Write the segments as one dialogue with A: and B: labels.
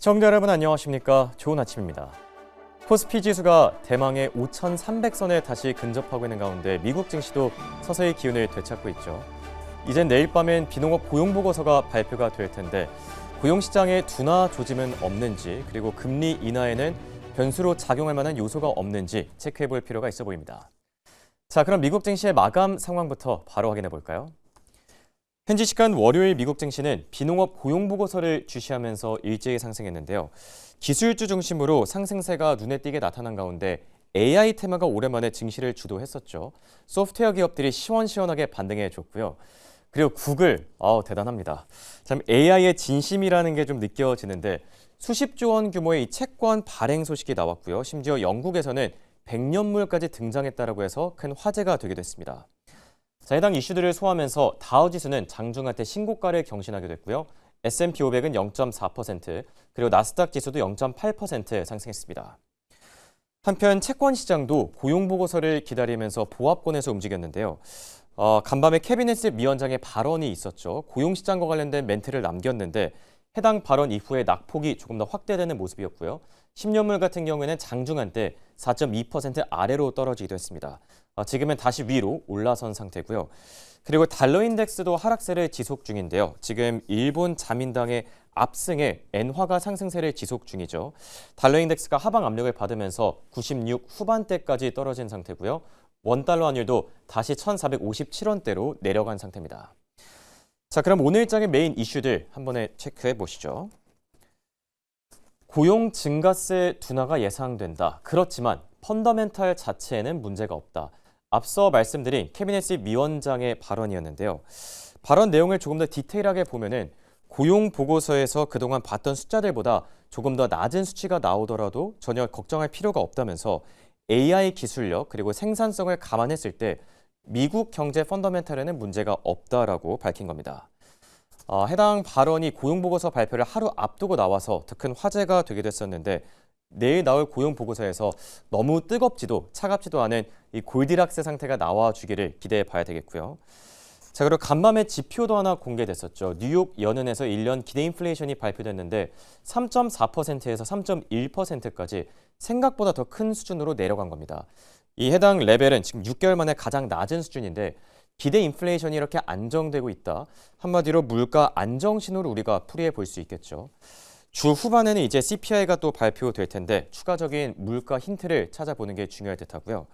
A: 시청자 여러분 안녕하십니까? 좋은 아침입니다. 코스피 지수가 대망의 5,300선에 다시 근접하고 있는 가운데 미국 증시도 서서히 기운을 되찾고 있죠. 이젠 내일 밤엔 비농업 고용보고서가 발표가 될 텐데 고용시장에 둔화 조짐은 없는지 그리고 금리 인하에는 변수로 작용할 만한 요소가 없는지 체크해볼 필요가 있어 보입니다. 자, 그럼 미국 증시의 마감 상황부터 바로 확인해 볼까요? 현지 시간 월요일 미국 증시는 비농업 고용보고서를 주시하면서 일제히 상승했는데요. 기술주 중심으로 상승세가 눈에 띄게 나타난 가운데 AI 테마가 오랜만에 증시를 주도했었죠. 소프트웨어 기업들이 시원시원하게 반등해줬고요. 그리고 구글, 대단합니다. 참 AI의 진심이라는 게 좀 느껴지는데 수십조 원 규모의 이 채권 발행 소식이 나왔고요. 심지어 영국에서는 100년물까지 등장했다라고 해서 큰 화제가 되기도 했습니다. 자, 해당 이슈들을 소화하면서 다우지수는 장중한테 신고가를 경신하게 됐고요. S&P 500은 0.4%, 그리고 나스닥 지수도 0.8% 상승했습니다. 한편 채권 시장도 고용보고서를 기다리면서 보합권에서 움직였는데요. 간밤에 캐비넷 위원장의 발언이 있었죠. 고용시장과 관련된 멘트를 남겼는데 해당 발언 이후에 낙폭이 조금 더 확대되는 모습이었고요. 10년물 같은 경우에는 장중한때 4.2% 아래로 떨어지기도 했습니다. 지금은 다시 위로 올라선 상태고요. 그리고 달러 인덱스도 하락세를 지속 중인데요. 지금 일본 자민당의 압승에 엔화가 상승세를 지속 중이죠. 달러 인덱스가 하방 압력을 받으면서 96 후반대까지 떨어진 상태고요. 원달러 환율도 다시 1,457원대로 내려간 상태입니다. 자, 그럼 오늘 장의 메인 이슈들 한 번에 체크해 보시죠. 고용 증가세 둔화가 예상된다. 그렇지만 펀더멘탈 자체에는 문제가 없다. 앞서 말씀드린 캐비넷 위원장의 발언이었는데요. 발언 내용을 조금 더 디테일하게 보면은 고용 보고서에서 그동안 봤던 숫자들보다 조금 더 낮은 수치가 나오더라도 전혀 걱정할 필요가 없다면서 AI 기술력 그리고 생산성을 감안했을 때 미국 경제 펀더멘탈에는 문제가 없다라고 밝힌 겁니다. 해당 발언이 고용보고서 발표를 하루 앞두고 나와서 더 큰 화제가 되기도 했었는데 내일 나올 고용보고서에서 너무 뜨겁지도 차갑지도 않은 이 골디락스 상태가 나와주기를 기대해 봐야 되겠고요. 자, 그리고 간밤에 지표도 하나 공개됐었죠. 뉴욕 연은에서 1년 기대 인플레이션이 발표됐는데 3.4%에서 3.1%까지 생각보다 더 큰 수준으로 내려간 겁니다. 이 해당 레벨은 지금 6개월 만에 가장 낮은 수준인데 기대 인플레이션이 이렇게 안정되고 있다. 한마디로 물가 안정 신호를 우리가 풀이해 볼 수 있겠죠. 주 후반에는 이제 CPI가 또 발표될 텐데 추가적인 물가 힌트를 찾아보는 게 중요할 듯하고요.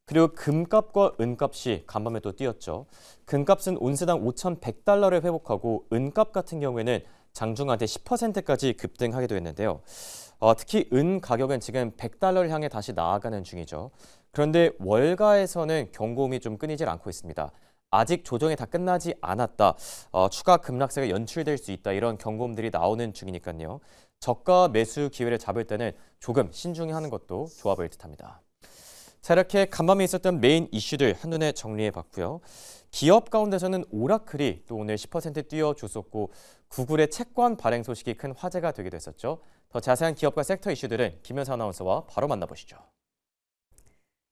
A: 그리고 금값과 은값이 간밤에 또 뛰었죠. 금값은 온스당 5,100달러를 회복하고 은값 같은 경우에는 장중한테 10%까지 급등하기도 했는데요. 특히 은 가격은 지금 100달러를 향해 다시 나아가는 중이죠. 그런데 월가에서는 경고음이 좀 끊이질 않고 있습니다. 아직 조정이 다 끝나지 않았다. 추가 급락세가 연출될 수 있다. 이런 경고음들이 나오는 중이니까요. 저가 매수 기회를 잡을 때는 조금 신중히 하는 것도 좋아 보일 듯합니다. 자, 이렇게 간밤에 있었던 메인 이슈들 한눈에 정리해봤고요. 기업 가운데서는 오라클이 또 오늘 10% 뛰어줬었고 구글의 채권 발행 소식이 큰 화제가 되기도 했었죠. 더 자세한 기업과 섹터 이슈들은 김현사 아나운서와 바로 만나보시죠.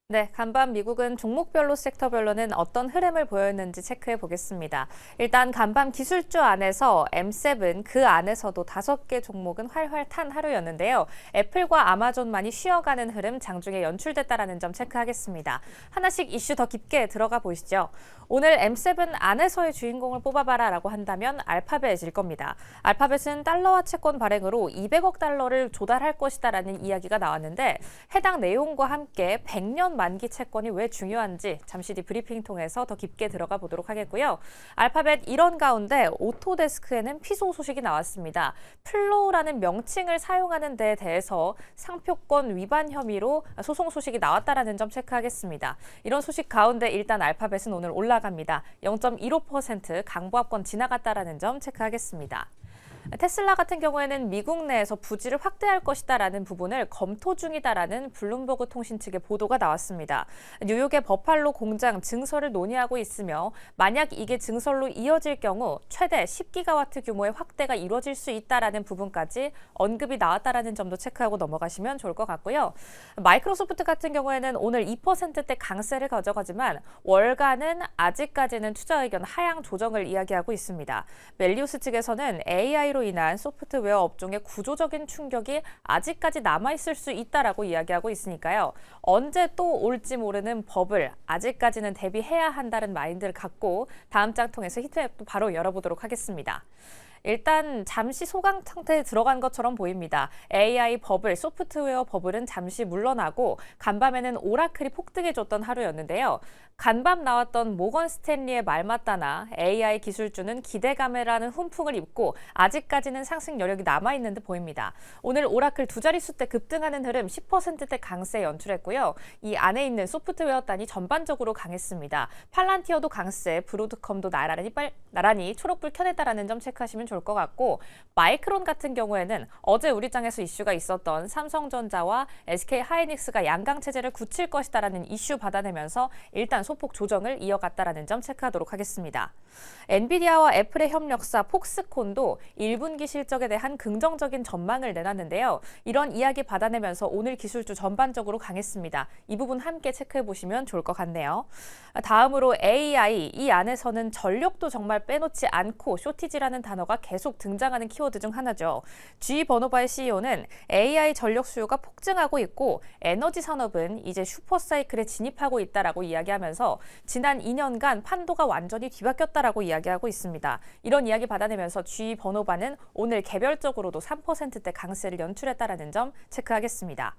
B: 네, 간밤 미국은 종목별로 섹터별로는 어떤 흐름을 보였는지 체크해 보겠습니다. 일단 간밤 기술주 안에서 M7 그 안에서도 5개 종목은 활활 탄 하루였는데요. 애플과 아마존만이 쉬어가는 흐름 장중에 연출됐다라는 점 체크하겠습니다. 하나씩 이슈 더 깊게 들어가 보시죠. 오늘 M7 안에서의 주인공을 뽑아봐라라고 한다면 알파벳일 겁니다. 알파벳은 달러화 채권 발행으로 200억 달러를 조달할 것이다라는 이야기가 나왔는데 해당 내용과 함께 100년 만기 채권이 왜 중요한지 잠시 뒤 브리핑 통해서 더 깊게 들어가 보도록 하겠고요. 알파벳 이런 가운데 오토데스크에는 피소 소식이 나왔습니다. 플로우라는 명칭을 사용하는 데에 대해서 상표권 위반 혐의로 소송 소식이 나왔다라는 점 체크하겠습니다. 이런 소식 가운데 일단 알파벳은 오늘 올라갑니다. 0.15% 강보합권 지나갔다라는 점 체크하겠습니다. 테슬라 같은 경우에는 미국 내에서 부지를 확대할 것이다라는 부분을 검토 중이다라는 블룸버그 통신 측의 보도가 나왔습니다. 뉴욕의 버팔로 공장 증설을 논의하고 있으며 만약 이게 증설로 이어질 경우 최대 10기가와트 규모의 확대가 이루어질 수 있다라는 부분까지 언급이 나왔다라는 점도 체크하고 넘어가시면 좋을 것 같고요. 마이크로소프트 같은 경우에는 오늘 2%대 강세를 가져가지만 월가는 아직까지는 투자 의견 하향 조정을 이야기하고 있습니다. 멜리우스 측에서는 AI AI로 인한 소프트웨어 업종의 구조적인 충격이 아직까지 남아있을 수 있다라고 이야기하고 있으니까요. 언제 또 올지 모르는 버블, 아직까지는 대비해야 한다는 마인드를 갖고 다음 장 통해서 히트맵도 바로 열어보도록 하겠습니다. 일단 잠시 소강 상태에 들어간 것처럼 보입니다. AI 버블, 소프트웨어 버블은 잠시 물러나고 간밤에는 오라클이 폭등해줬던 하루였는데요. 간밤 나왔던 모건 스탠리의 말 맞다나 AI 기술주는 기대감이라는 훈풍을 입고 아직까지는 상승 여력이 남아있는 듯 보입니다. 오늘 오라클 두 자릿수 대 급등하는 흐름 10%대 강세 연출했고요. 이 안에 있는 소프트웨어 단이 전반적으로 강했습니다. 팔란티어도 강세, 브로드컴도 나란히 초록불 켜냈다라는 점 체크하시면 좋을 것 같고, 마이크론 같은 경우에는 어제 우리 장에서 이슈가 있었던 삼성전자와 SK 하이닉스가 양강 체제를 굳힐 것이다라는 이슈 받아내면서 일단 소폭 조정을 이어갔다라는 점 체크하도록 하겠습니다. 엔비디아와 애플의 협력사 폭스콘도 1분기 실적에 대한 긍정적인 전망을 내놨는데요. 이런 이야기 받아내면서 오늘 기술주 전반적으로 강했습니다. 이 부분 함께 체크해 보시면 좋을 것 같네요. 다음으로 AI, 이 안에서는 전력도 정말 빼놓지 않고 쇼티지라는 단어가 계속 등장하는 키워드 중 하나죠. G 버노바의 CEO는 AI 전력 수요가 폭증하고 있고 에너지 산업은 이제 슈퍼사이클에 진입하고 있다라고 이야기하면서 지난 2년간 판도가 완전히 뒤바뀌었다라고 이야기하고 있습니다. 이런 이야기 받아내면서 G 버노바는 오늘 개별적으로도 3%대 강세를 연출했다라는 점 체크하겠습니다.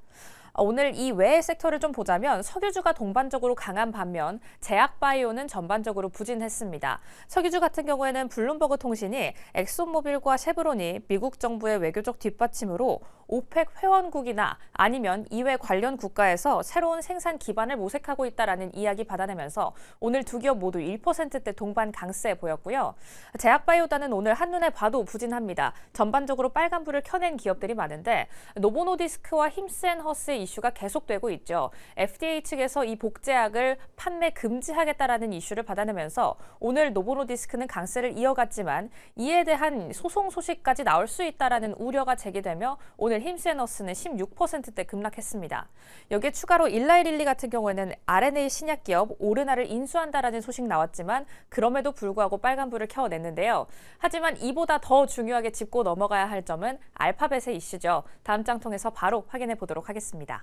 B: 오늘 이 외의 섹터를 좀 보자면 석유주가 동반적으로 강한 반면 제약바이오는 전반적으로 부진했습니다. 석유주 같은 경우에는 블룸버그 통신이 엑손모빌과 쉐브론이 미국 정부의 외교적 뒷받침으로 오펙 회원국이나 아니면 이외 관련 국가에서 새로운 생산 기반을 모색하고 있다라는 이야기 받아내면서 오늘 두 기업 모두 1%대 동반 강세 보였고요. 제약바이오단은 오늘 한눈에 봐도 부진합니다. 전반적으로 빨간불을 켜낸 기업들이 많은데 노보노디스크와 힘스앤허스의 이슈가 계속되고 있죠. FDA 측에서 이 복제약을 판매 금지하겠다라는 이슈를 받아내면서 오늘 노보노디스크는 강세를 이어갔지만 이에 대한 소송 소식까지 나올 수 있다라는 우려가 제기되며 오늘 힘스앤허스는 16%대 급락했습니다. 여기에 추가로 일라이릴리 같은 경우에는 RNA 신약 기업 오르나를 인수한다라는 소식 나왔지만 그럼에도 불구하고 빨간불을 켜냈는데요. 하지만 이보다 더 중요하게 짚고 넘어가야 할 점은 알파벳의 이슈죠. 다음 장 통해서 바로 확인해 보도록 하겠습니다.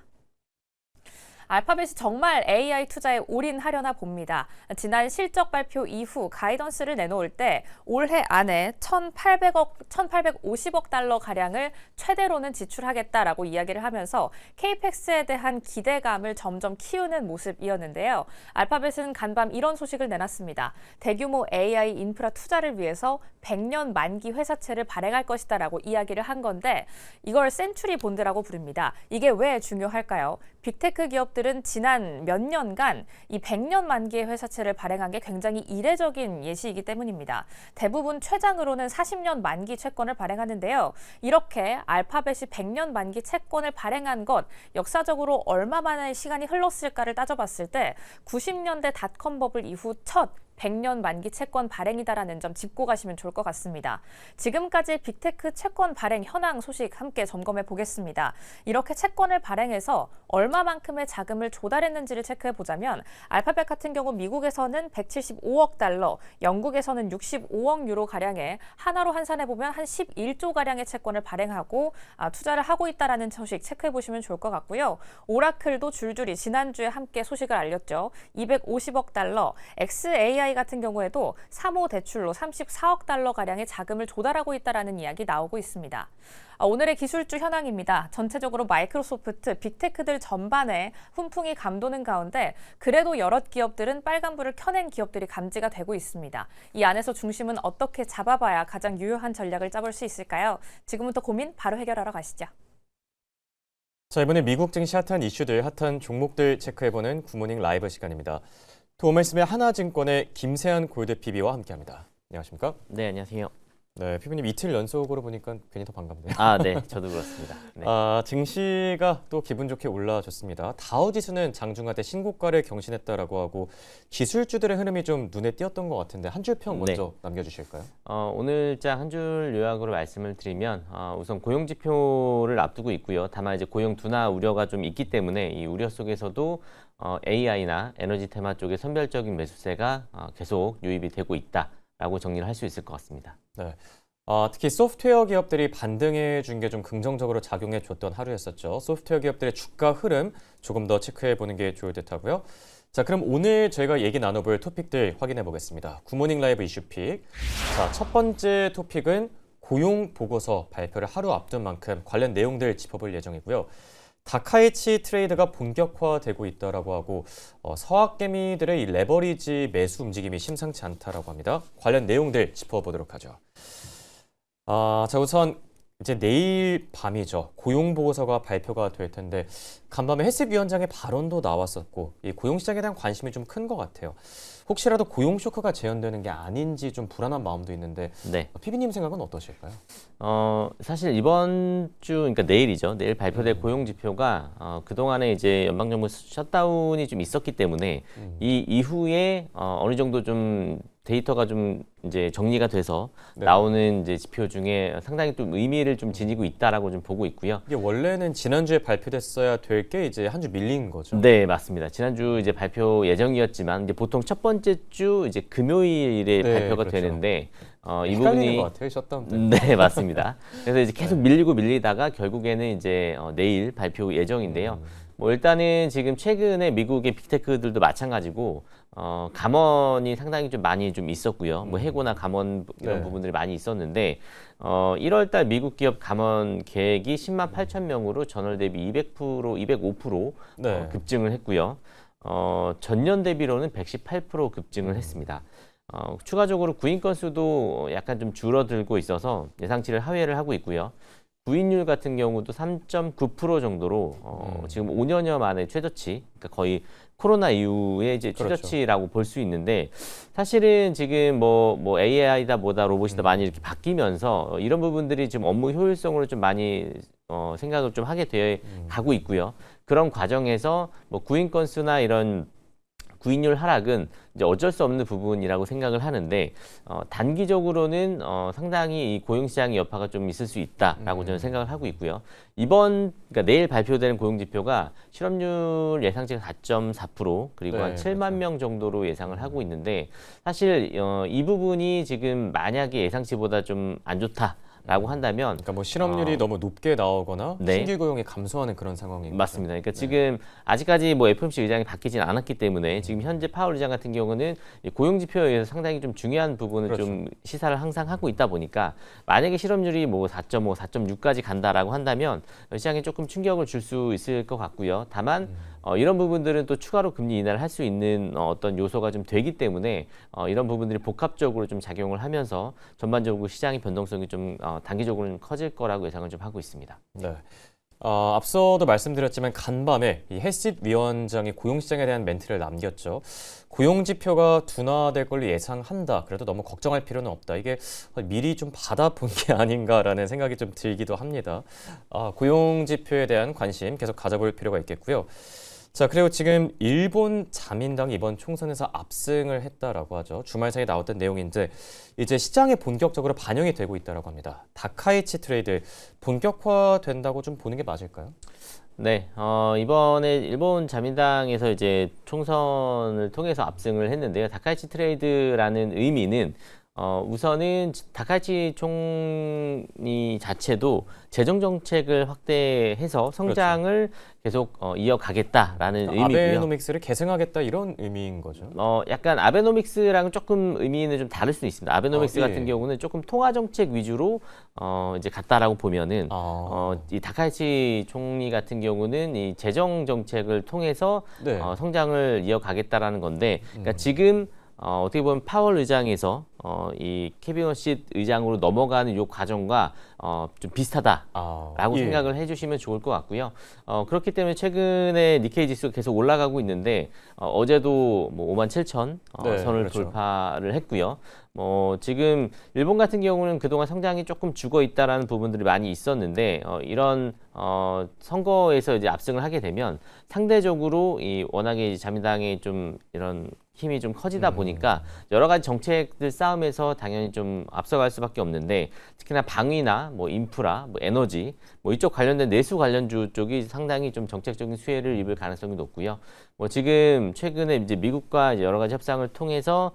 B: 알파벳이 정말 AI 투자에 올인하려나 봅니다. 지난 실적 발표 이후 가이던스를 내놓을 때 올해 안에 1,850억 달러 가량을 최대로는 지출하겠다라고 이야기를 하면서 케이펙스에 대한 기대감을 점점 키우는 모습이었는데요. 알파벳은 간밤 이런 소식을 내놨습니다. 대규모 AI 인프라 투자를 위해서 100년 만기 회사채를 발행할 것이다라고 이야기를 한 건데 이걸 센츄리 본드라고 부릅니다. 이게 왜 중요할까요? 빅테크 기업들은 지난 몇 년간 이 100년 만기의 회사채를 발행한 게 굉장히 이례적인 예시이기 때문입니다. 대부분 최장으로는 40년 만기 채권을 발행하는데요. 이렇게 알파벳이 100년 만기 채권을 발행한 것 역사적으로 얼마만의 시간이 흘렀을까를 따져봤을 때 90년대 닷컴 버블 이후 첫 100년 만기 채권 발행이다라는 점 짚고 가시면 좋을 것 같습니다. 지금까지 빅테크 채권 발행 현황 소식 함께 점검해 보겠습니다. 이렇게 채권을 발행해서 얼마만큼의 자금을 조달했는지를 체크해 보자면 알파벳 같은 경우 미국에서는 175억 달러, 영국에서는 65억 유로 가량의 하나로 환산해 보면 한 11조 가량의 채권을 발행하고 투자를 하고 있다라는 소식 체크해 보시면 좋을 것 같고요. 오라클도 줄줄이 지난주에 함께 소식을 알렸죠. 250억 달러, XAI 같은 경우에도 3호 대출로 34억 달러 가량의 자금을 조달하고 있다라는 이야기 나오고 있습니다. 오늘의 기술주 현황입니다. 전체적으로 마이크로소프트, 빅테크들 전반에 훈풍이 감도는 가운데 그래도 여러 기업들은 빨간불을 켜낸 기업들이 감지가 되고 있습니다. 이 안에서 중심은 어떻게 잡아봐야 가장 유효한 전략을 짜볼 수 있을까요? 지금부터 고민 바로 해결하러 가시죠.
A: 자, 이번에 미국 증시 핫한 이슈들, 핫한 종목들 체크해보는 굿모닝 라이브 시간입니다. 도움말씀의 하나증권의 김세한 골드 PB와 함께합니다. 안녕하십니까?
C: 네, 안녕하세요.
A: 네, PB님 이틀 연속으로 보니까 괜히 더 반갑네요.
C: 네, 저도 그렇습니다. 네.
A: 증시가 또 기분 좋게 올라줬습니다. 다우지수는 장중하대 신고가를 경신했다라고 하고 기술주들의 흐름이 좀 눈에 띄었던 것 같은데 한 줄 평 먼저 남겨주실까요?
C: 오늘자 한 줄 요약으로 말씀을 드리면 우선 고용 지표를 앞두고 있고요. 다만 이제 고용 둔화 우려가 좀 있기 때문에 이 우려 속에서도 AI나 에너지 테마 쪽의 선별적인 매수세가 계속 유입이 되고 있다라고 정리를 할 수 있을 것 같습니다.
A: 네. 특히 소프트웨어 기업들이 반등해 준 게 좀 긍정적으로 작용해 줬던 하루였었죠. 소프트웨어 기업들의 주가 흐름 조금 더 체크해 보는 게 좋을 듯 하고요. 자, 그럼 오늘 저희가 얘기 나눠볼 토픽들 확인해 보겠습니다. 굿모닝 라이브 이슈픽. 자, 첫 번째 토픽은 고용 보고서 발표를 하루 앞둔 만큼 관련 내용들 짚어볼 예정이고요. 다카이치 트레이드가 본격화되고 있다라고 하고 서학개미들의 이 레버리지 매수 움직임이 심상치 않다라고 합니다. 관련 내용들 짚어보도록 하죠. 자, 우선 이제 내일 밤이죠. 고용 보고서가 발표가 될 텐데 간밤에 헬스 위원장의 발언도 나왔었고 이 고용 시장에 대한 관심이 좀 큰 것 같아요. 혹시라도 고용 쇼크가 재현되는 게 아닌지 좀 불안한 마음도 있는데
C: 네.
A: 피비님 생각은 어떠실까요?
C: 사실 이번 주, 그러니까 내일이죠. 내일 발표될 고용 지표가 그동안에 이제 연방정부 셧다운이 좀 있었기 때문에 이 이후에 어느 정도 좀 데이터가 좀 이제 정리가 돼서
A: 네.
C: 나오는 이제 지표 중에 상당히 좀 의미를 좀 지니고 있다라고 좀 보고 있고요.
A: 이게 원래는 지난주에 발표됐어야 될 게 이제 한 주 밀린 거죠.
C: 네, 맞습니다. 지난주 이제 발표 예정이었지만 이제 보통 첫 번째 주 이제 금요일에
A: 네,
C: 발표가
A: 그렇죠.
C: 되는데 이
A: 헷갈리는
C: 부분이
A: 것 같아요. 셧다운 때문에.
C: 네, 맞습니다. 그래서 이제 계속 밀리다가 결국에는 이제 내일 발표 예정인데요. 뭐 일단은 지금 최근에 미국의 빅테크들도 마찬가지고 감원이 상당히 좀 많이 좀 있었고요. 뭐 해고나 감원 이런
A: 네.
C: 부분들이 많이 있었는데 1월달 미국 기업 감원 계획이 10만 8천 명으로 전월 대비 200%, 205%
A: 네.
C: 급증을 했고요. 전년 대비로는 118% 급증을 했습니다. 추가적으로 구인 건수도 약간 좀 줄어들고 있어서 예상치를 하회를 하고 있고요. 구인율 같은 경우도 3.9% 정도로 지금 5년여 만에 최저치, 그러니까 거의 코로나 이후에 이제
A: 그렇죠.
C: 최저치라고 볼 수 있는데 사실은 지금 뭐 AI다 뭐다 로봇이다 많이 이렇게 바뀌면서 이런 부분들이 지금 업무 효율성으로 좀 많이 생각을 좀 하게 되어 가고 있고요. 그런 과정에서 뭐 구인 건수나 이런 구인율 하락은 이제 어쩔 수 없는 부분이라고 생각을 하는데 단기적으로는 상당히 이 고용시장의 여파가 좀 있을 수 있다라고 저는 생각을 하고 있고요. 그러니까 내일 발표되는 고용지표가 실업률 예상치가 4.4% 그리고
A: 네,
C: 한 7만
A: 그렇죠.
C: 명 정도로 예상을 하고 있는데 사실 이 부분이 지금 만약에 예상치보다 좀 안 좋다. 라고 한다면
A: 그러니까 뭐 실업률이 너무 높게 나오거나
C: 네.
A: 신규 고용이 감소하는 그런 상황인
C: 맞습니다.
A: 거죠.
C: 그러니까 지금 아직까지 뭐 FOMC 의장이 바뀌진 않았기 때문에 지금 현재 파월 의장 같은 경우는 이 고용 지표에 의해서 상당히 좀 중요한 부분을
A: 그렇죠.
C: 좀 시사를 항상 하고 있다 보니까 만약에 실업률이 뭐 4.5, 4.6까지 간다라고 한다면 시장에 조금 충격을 줄 수 있을 것 같고요. 다만 이런 부분들은 또 추가로 금리 인하를 할 수 있는 어떤 요소가 좀 되기 때문에 이런 부분들이 복합적으로 좀 작용을 하면서 전반적으로 시장의 변동성이 좀 단기적으로는 커질 거라고 예상을 좀 하고 있습니다.
A: 네. 앞서도 말씀드렸지만 간밤에 이 헬싯 위원장이 고용시장에 대한 멘트를 남겼죠. 고용 지표가 둔화될 걸로 예상한다. 그래도 너무 걱정할 필요는 없다. 이게 미리 좀 받아본 게 아닌가라는 생각이 좀 들기도 합니다. 고용 지표에 대한 관심 계속 가져볼 필요가 있겠고요. 자, 그리고 지금 일본 자민당이 이번 총선에서 압승을 했다라고 하죠. 주말 사이에 나왔던 내용인데 이제 시장에 본격적으로 반영이 되고 있다라고 합니다. 다카이치 트레이드 본격화된다고 좀 보는 게 맞을까요?
C: 네, 이번에 일본 자민당에서 이제 총선을 통해서 압승을 했는데요. 다카이치 트레이드라는 의미는 우선은 다카이치 총리 자체도 재정 정책을 확대해서 성장을 계속 이어가겠다라는 의미고요.
A: 아베노믹스를 계승하겠다 이런 의미인 거죠.
C: 약간 아베노믹스랑은 조금 의미는 좀 다를 수도 있습니다. 아베노믹스
A: 예.
C: 같은 경우는 조금 통화 정책 위주로 이제 갔다라고 보면은 이 다카이치 총리 같은 경우는 이 재정 정책을 통해서
A: 네.
C: 성장을 이어가겠다라는 건데, 그러니까 지금 어떻게 보면 파월 의장에서 이 케빈 워시 의장으로 넘어가는 이 과정과 좀 비슷하다라고
A: 예.
C: 생각을 해주시면 좋을 것 같고요. 그렇기 때문에 최근에 니케이 지수가 계속 올라가고 있는데 어제도 뭐 57,000
A: 네,
C: 선을
A: 그렇죠.
C: 돌파를 했고요. 지금 일본 같은 경우는 그동안 성장이 조금 죽어 있다라는 부분들이 많이 있었는데 이런 선거에서 이제 압승을 하게 되면 상대적으로 이 워낙에 이제 자민당의 좀 이런 힘이 좀 커지다 보니까 여러 가지 정책들 싸움에서 당연히 좀 앞서갈 수밖에 없는데 특히나 방위나 뭐 인프라, 뭐 에너지 뭐 이쪽 관련된 내수 관련주 쪽이 상당히 좀 정책적인 수혜를 입을 가능성이 높고요. 뭐 지금 최근에 이제 미국과 이제 여러 가지 협상을 통해서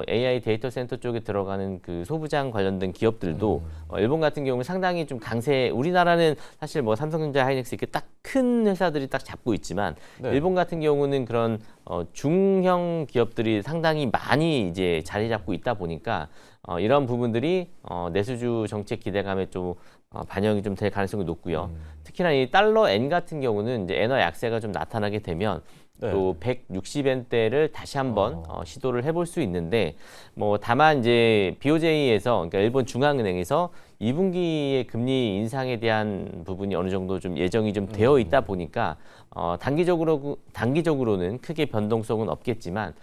C: AI 데이터 센터 쪽에 들어가는 그 소부장 관련된 기업들도 일본 같은 경우는 상당히 좀 강세. 우리나라는 사실 뭐 삼성전자, 하이닉스 이렇게 딱 큰 회사들이 딱 잡고 있지만
A: 네.
C: 일본 같은 경우는 그런 중형 기업들이 상당히 많이 이제 자리 잡고 있다 보니까 이런 부분들이 내수주 정책 기대감에 좀 반영이 좀 될 가능성이 높고요. 특히나 이 달러 엔 같은 경우는 이제 엔화 약세가 좀 나타나게 되면
A: 네.
C: 또 160엔대를 다시 한번 시도를 해볼 수 있는데 뭐 다만 이제 BOJ에서 그러니까 일본 중앙은행에서 2분기의 금리 인상에 대한 부분이 어느 정도 좀 예정이 좀 되어 있다 보니까 단기적으로는 크게 변동성은 없겠지만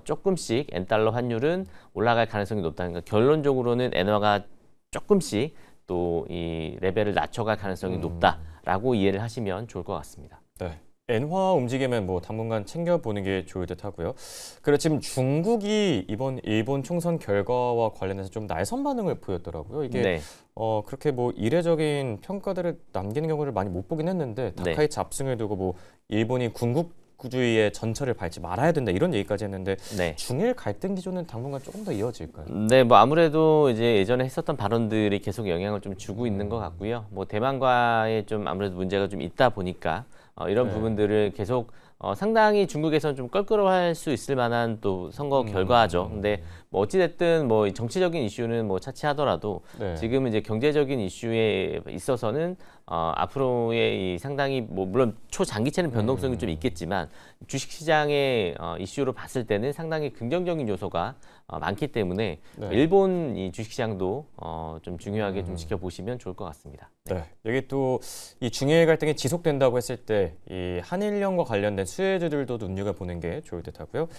C: 조금씩 엔달러 환율은 올라갈 가능성이 높다는 거. 결론적으로는 엔화가 조금씩 또 이 레벨을 낮춰갈 가능성이 높다라고 이해를 하시면 좋을 것 같습니다.
A: 네. 엔화 움직임은 뭐 당분간 챙겨보는 게 좋을 듯 하고요. 그리고 지금 중국이 이번 일본 총선 결과와 관련해서 좀 날선 반응을 보였더라고요. 이게
C: 네.
A: 그렇게 뭐 이례적인 평가들을 남기는 경우를 많이 못 보긴 했는데
C: 네.
A: 다카이 압승을 두고 뭐 일본이 군국주의의 전철을 밟지 말아야 된다 이런 얘기까지 했는데
C: 네.
A: 중일 갈등 기조는 당분간 조금 더 이어질까요?
C: 네, 뭐 아무래도 이제 예전에 했었던 발언들이 계속 영향을 좀 주고 있는 것 같고요. 뭐 대만과의 좀 아무래도 문제가 좀 있다 보니까 이런
A: 네.
C: 부분들을 계속 상당히 중국에서는 좀 껄끄러워할 수 있을 만한 또 선거 결과죠. 근데 뭐 어찌됐든 뭐 정치적인 이슈는 뭐 차치하더라도
A: 네.
C: 지금은 이제 경제적인 이슈에 있어서는 앞으로의 이 상당히 뭐 물론 초장기채는 변동성이 좀 있겠지만 주식시장의 이슈로 봤을 때는 상당히 긍정적인 요소가 많기 때문에
A: 네.
C: 일본 이 주식시장도 좀 중요하게 좀 지켜보시면 좋을 것 같습니다.
A: 네, 여기 또 이 중일 갈등이 지속된다고 했을 때 이 한일령과 관련된 수혜주들도 눈여겨보는 게 좋을 듯하고요.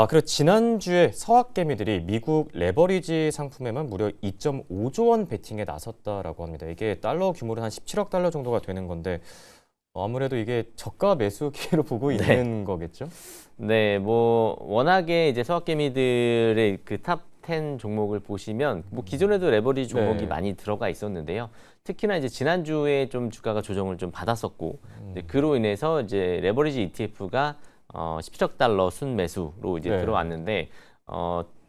A: 그리고 지난주에 서학개미들이 미국 레버리지 상품에만 무려 2.5조 원 베팅에 나섰다라고 합니다. 이게 달러 규모로 한 17억 달러 정도가 되는 건데 아무래도 이게 저가 매수 기회로 보고 있는 거겠죠?
C: 네, 뭐 워낙에 이제 서학개미들의 그 탑 10 종목을 보시면 뭐 기존에도 레버리지 종목이
A: 네.
C: 많이 들어가 있었는데요. 특히나 이제 지난주에 좀 주가가 조정을 좀 받았었고 이제 그로 인해서 이제 레버리지 ETF가 17억 달러 순매수로 이제
A: 네.
C: 들어왔는데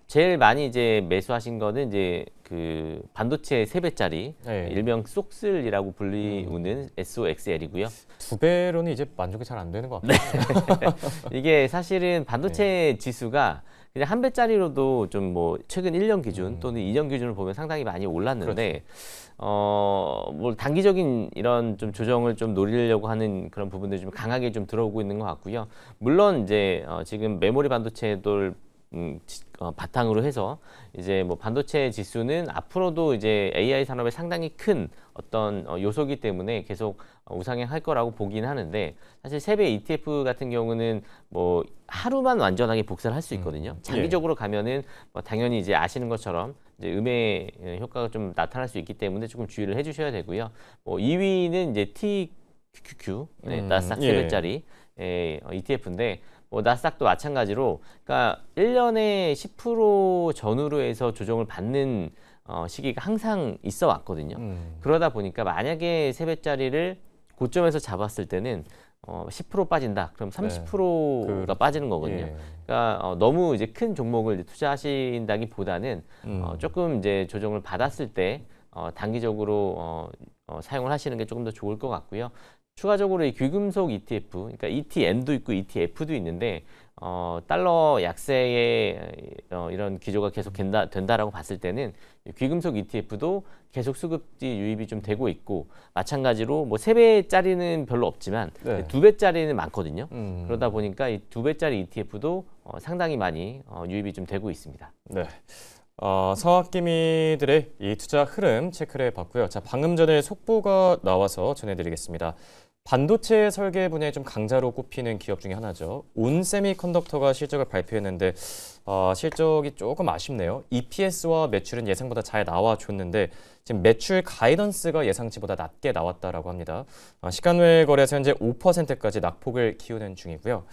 C: 제일 많이 이제 매수하신 거는 이제 그 반도체 3배짜리
A: 네.
C: 일명 쏙슬이라고 불리우는 SOXL이고요.
A: 2배로는 이제 만족이 잘 안 되는 것 같아요.
C: 이게 사실은 반도체 지수가 그냥 1배짜리로도 좀 뭐 최근 1년 기준 또는 2년 기준을 보면 상당히 많이 올랐는데 뭐 단기적인 이런 좀 조정을 좀 노리려고 하는 그런 부분들이 좀 강하게 좀 들어오고 있는 것 같고요. 물론 이제 지금 메모리 반도체들 바탕으로 해서 이제 뭐 반도체 지수는 앞으로도 이제 AI 산업에 상당히 큰 어떤 요소기 때문에 계속 우상향할 거라고 보긴 하는데 사실 3배 ETF 같은 경우는 뭐 하루만 완전하게 복사를 할 수 있거든요. 장기적으로 가면은 뭐 당연히 이제 아시는 것처럼 이제 음의 효과가 좀 나타날 수 있기 때문에 조금 주의를 해주셔야 되고요. 2위는 이제 TQQQ 나스닥 3배짜리 ETF인데 뭐 나스닥도 마찬가지로 그러니까 1년에 10% 전후로 해서 조정을 받는 시기가 항상 있어 왔거든요. 그러다 보니까 만약에 3배짜리를 고점에서 잡았을 때는 10% 빠진다. 그럼 30%가 빠지는 거거든요.
A: 예.
C: 그러니까 너무 이제 큰 종목을 투자하신다기보다는 조금 이제 조정을 받았을 때 단기적으로 사용을 하시는 게 조금 더 좋을 것 같고요. 추가적으로 이 귀금속 ETF, 그러니까 ETN도 있고 ETF도 있는데 달러 약세의 이런 기조가 계속 된다라고 봤을 때는 귀금속 ETF도 계속 수급지 유입이 좀 되고 있고 마찬가지로 뭐 3배짜리는 별로 없지만
A: 네.
C: 2배짜리는 많거든요. 그러다 보니까 이 2배짜리 ETF도 상당히 많이 유입이 좀 되고 있습니다.
A: 네. 서학개미들의 이 투자 흐름 체크를 해봤고요. 자, 방금 전에 속보가 나와서 전해드리겠습니다. 반도체 설계 분야에 좀 강자로 꼽히는 기업 중에 하나죠. 온세미컨덕터가 실적을 발표했는데 실적이 조금 아쉽네요. EPS와 매출은 예상보다 잘 나와줬는데 지금 매출 가이던스가 예상치보다 낮게 나왔다라고 합니다. 시간 외 거래에서 현재 5%까지 낙폭을 키우는 중이고요.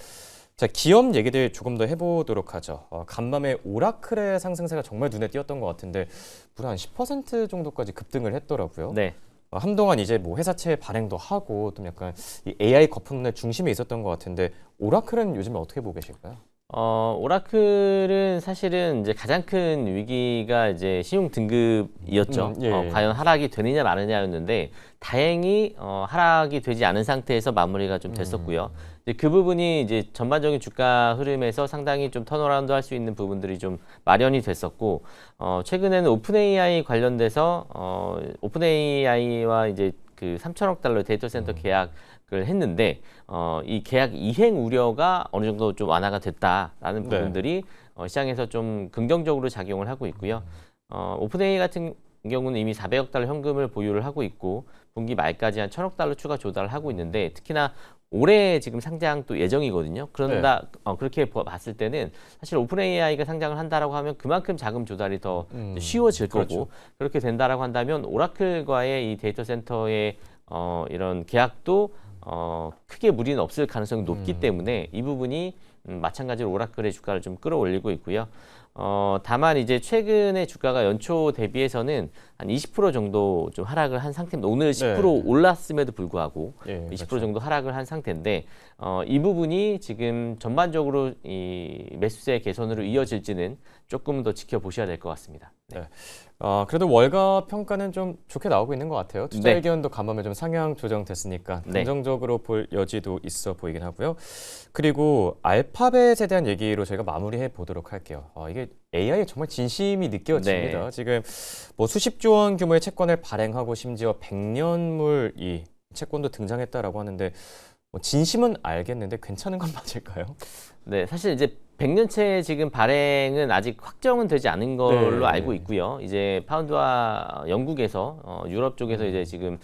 A: 자, 기업 얘기들 조금 더 해보도록 하죠. 간밤에 오라클의 상승세가 정말 눈에 띄었던 것 같은데 무려 한 10% 정도까지 급등을 했더라고요.
C: 네.
A: 한동안 이제 뭐 회사채 발행도 하고 좀 약간 이 AI 거품의 중심에 있었던 것 같은데 오라클은 요즘에 어떻게 보고 계실까요?
C: 오라클은 사실은 이제 가장 큰 위기가 이제 신용 등급이었죠.
A: 예.
C: 과연 하락이 되느냐 마느냐였는데 다행히 하락이 되지 않은 상태에서 마무리가 좀 됐었고요. 이제 그 부분이 이제 전반적인 주가 흐름에서 상당히 좀 턴어라운드 할 수 있는 부분들이 좀 마련이 됐었고, 최근에는 오픈AI 관련돼서 오픈AI와 이제 그 3천억 달러 데이터 센터 계약을 했는데 이 계약 이행 우려가 어느 정도 좀 완화가 됐다라는
A: 네.
C: 부분들이 시장에서 좀 긍정적으로 작용을 하고 있고요. 오픈AI 같은 경우는 이미 400억 달러 현금을 보유를 하고 있고 분기 말까지 한 1,000억 달러 추가 조달을 하고 있는데 특히나 올해 지금 상장 또 예정이거든요. 그런다 그렇게 봤을 때는 사실 오픈AI가 상장을 한다라고 하면 그만큼 자금 조달이 더 쉬워질 거고
A: 그렇죠.
C: 그렇게 된다라고 한다면 오라클과의 이 데이터 센터의 이런 계약도 크게 무리는 없을 가능성이 높기 때문에 이 부분이 마찬가지로 오라클의 주가를 좀 끌어올리고 있고요. 다만 이제 최근에 주가가 연초 대비해서는 한 20% 정도 좀 하락을 한 상태입니다. 오늘 10% 올랐음에도 불구하고
A: 예,
C: 20%
A: 그렇죠.
C: 정도 하락을 한 상태인데 이 부분이 지금 전반적으로 이 매수세 개선으로 이어질지는 조금 더 지켜보셔야 될 것 같습니다. 네.
A: 그래도 월가 평가는 좀 좋게 나오고 있는 것 같아요. 투자
C: 네.
A: 의견도 간밤에 좀 상향 조정됐으니까
C: 네.
A: 긍정적으로 볼 여지도 있어 보이긴 하고요. 그리고 알파벳에 대한 얘기로 저희가 마무리해 보도록 할게요. 이게 AI에 정말 진심이 느껴집니다.
C: 네.
A: 지금 뭐 수십조 원 규모의 채권을 발행하고 심지어 100년물 이 채권도 등장했다라고 하는데 진심은 알겠는데 괜찮은 건 맞을까요?
C: 네, 사실 이제 100년째 지금 발행은 아직 확정은 되지 않은 걸로
A: 네.
C: 알고 있고요. 이제 파운드와 영국에서 유럽 쪽에서 이제 지금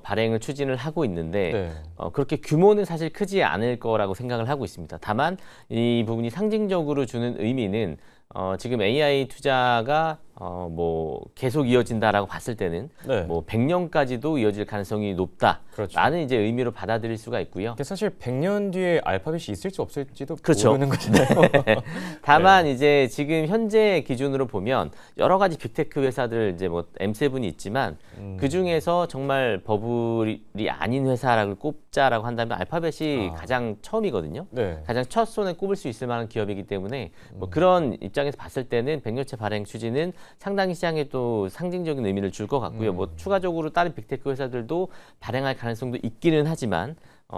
C: 발행을 추진을 하고 있는데
A: 네.
C: 그렇게 규모는 사실 크지 않을 거라고 생각을 하고 있습니다. 다만 이 부분이 상징적으로 주는 의미는 지금 AI 투자가 뭐 계속 이어진다라고 봤을 때는
A: 네.
C: 뭐 100년까지도 이어질 가능성이 높다라는
A: 그렇죠.
C: 이제 의미로 받아들일 수가 있고요.
A: 이게 사실 100년 뒤에 알파벳이 있을지 없을지도
C: 그렇죠.
A: 모르는 거잖아요.
C: 다만 이제 지금 현재 기준으로 보면 여러 가지 빅테크 회사들 이제 뭐 M7이 있지만 그 중에서 정말 버블이 아닌 회사라고 꼽자라고 한다면 알파벳이 가장 처음이거든요.
A: 네.
C: 가장 첫 손에 꼽을 수 있을 만한 기업이기 때문에 뭐 그런 입장에서 봤을 때는 100년째 발행 추진은 상당히 시장에 또 상징적인 의미를 줄 것 같고요. 뭐 추가적으로 다른 빅테크 회사들도 발행할 가능성도 있기는 하지만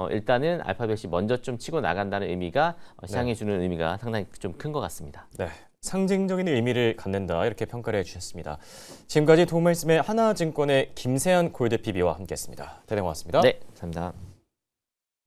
C: 일단은 알파벳이 먼저 좀 치고 나간다는 의미가 시장에 주는 의미가 상당히 좀 큰 것 같습니다.
A: 네. 상징적인 의미를 갖는다 이렇게 평가를 해주셨습니다. 지금까지 도움 말씀의 하나증권의 김세현 골드 PB와 함께했습니다. 대단히 고맙습니다.
C: 네, 감사합니다.